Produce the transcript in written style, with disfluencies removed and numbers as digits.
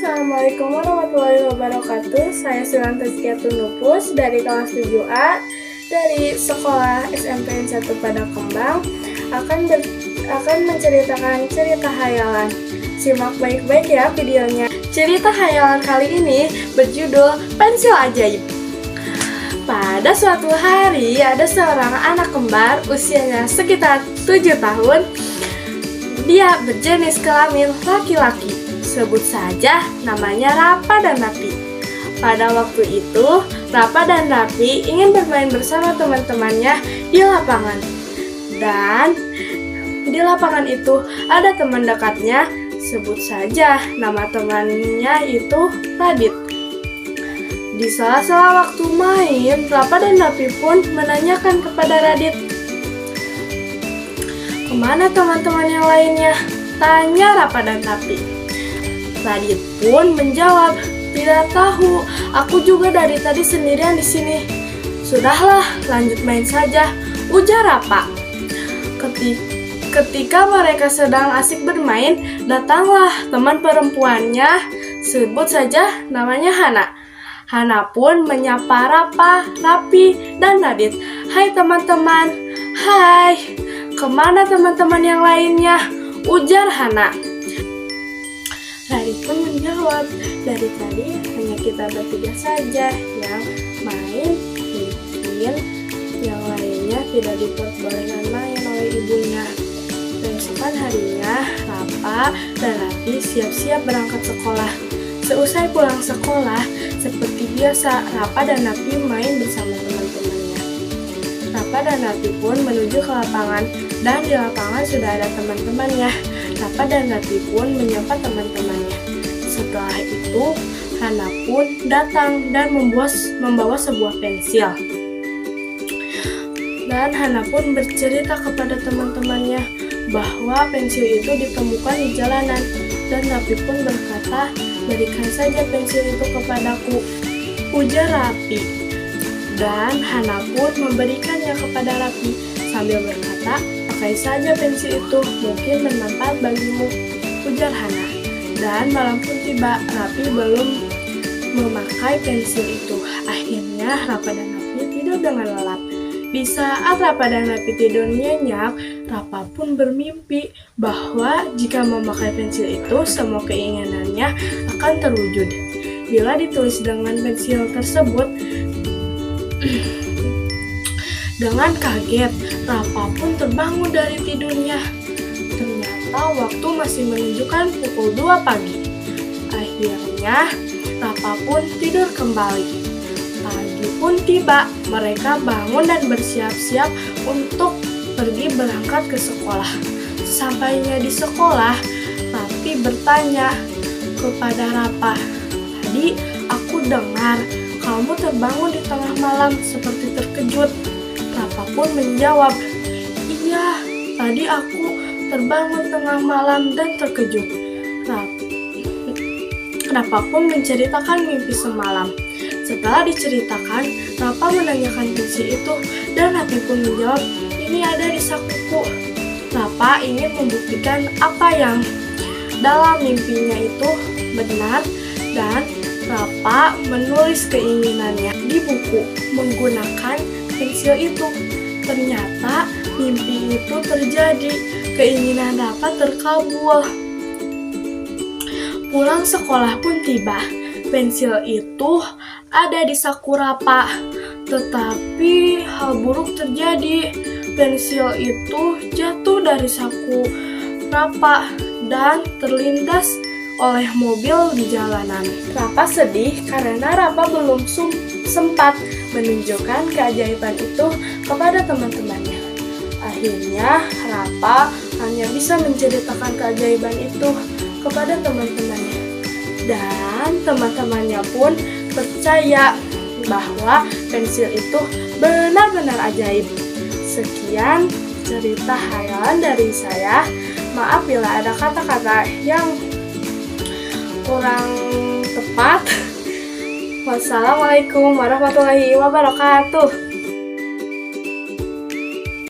Assalamualaikum warahmatullahi wabarakatuh. Saya Sulan Tazkiyatun Nufus dari kelas 7A dari Sekolah SMP 1 Padang Kembang akan menceritakan cerita hayalan. Simak baik-baik ya videonya. Cerita hayalan kali ini berjudul Pensil Ajaib. Pada suatu hari ada seorang anak kembar usianya sekitar 7 tahun. Dia berjenis kelamin laki-laki. Sebut saja namanya Rapa dan Rapi. Pada waktu itu, Rapa dan Rapi ingin bermain bersama teman-temannya di lapangan. Dan di lapangan itu ada teman dekatnya, sebut saja nama temannya itu Radit. Di sela-sela waktu main, Rapa dan Rapi pun menanyakan kepada Radit, "Kemana teman-teman yang lainnya?" tanya Rapa dan Rapi. Radit pun menjawab, "Tidak tahu, aku juga dari tadi sendirian di sini." "Sudahlah, lanjut main saja," ujar Rapa. Ketika mereka sedang asik bermain, datanglah teman perempuannya, sebut saja namanya Hana. Hana pun menyapa Rapa, Rapi, dan Radit. "Hai teman-teman." "Hai, kemana teman-teman yang lainnya?" ujar Hana. Radit pun menjawab, "Dari tadi hanya kita bertiga saja yang main, mungkin yang lainnya tidak diperbolehkan main oleh ibunya." Keesokan harinya, Rapa dan Rapi siap-siap berangkat sekolah. Seusai pulang sekolah, seperti biasa, Rapa dan Rapi main bersama teman-temannya. Rapa dan Rapi pun menuju ke lapangan, dan di lapangan sudah ada teman-temannya. Rapa dan Rapi pun menyapa teman-temannya. Setelah itu, Hana pun datang dan membawa sebuah pensil. Dan Hana pun bercerita kepada teman-temannya bahwa pensil itu ditemukan di jalanan. Dan Rapi pun berkata, "Berikan saja pensil itu kepadaku," ujar Rapi. Dan Hana pun memberikannya kepada Rapi sambil berkata, "Pakai saja pensil itu, mungkin bermanfaat bagimu," ujar Hana. Dan malam pun tiba, Rapi belum memakai pensil itu. Akhirnya Rapa dan Rapi tidur dengan lelap. Di saat Rapa dan Rapi tidur nyenyak, Rapa pun bermimpi bahwa jika memakai pensil itu, semua keinginannya akan terwujud. Bila ditulis dengan pensil tersebut, dengan kaget, Rapa pun terbangun dari tidurnya. Ternyata waktu masih menunjukkan pukul 2 pagi. Akhirnya, Rapa pun tidur kembali. Pagi pun tiba, mereka bangun dan bersiap-siap untuk pergi berangkat ke sekolah. Sesampainya di sekolah, Rapi bertanya kepada Rapa, "Tadi aku dengar kamu terbangun di tengah malam seperti terkejut." Rapa pun menjawab, "Iya, tadi aku terbangun tengah malam dan terkejut." Rapa pun menceritakan mimpi semalam. Setelah diceritakan, Rapa menanyakan pensil itu dan Rapi pun menjawab, "Ini ada di sakuku." Rapa ingin membuktikan apa yang dalam mimpinya itu benar, dan Rapa menulis keinginannya di buku menggunakan pensil itu. Ternyata mimpi itu terjadi, keinginan Rapa terkabul. Pulang sekolah pun tiba, pensil itu ada di saku Rapa. Tetapi hal buruk terjadi, pensil itu jatuh dari saku Rapa dan terlindas oleh mobil di jalanan. Rapa sedih karena Rapa belum sempat menunjukkan keajaiban itu kepada teman-temannya. Akhirnya, Rapa hanya bisa menceritakan keajaiban itu kepada teman-temannya. Dan teman-temannya pun percaya bahwa pensil itu benar-benar ajaib. Sekian cerita hayalan dari saya. Maaf bila ada kata-kata yang kurang tepat. Wassalamualaikum warahmatullahi wabarakatuh.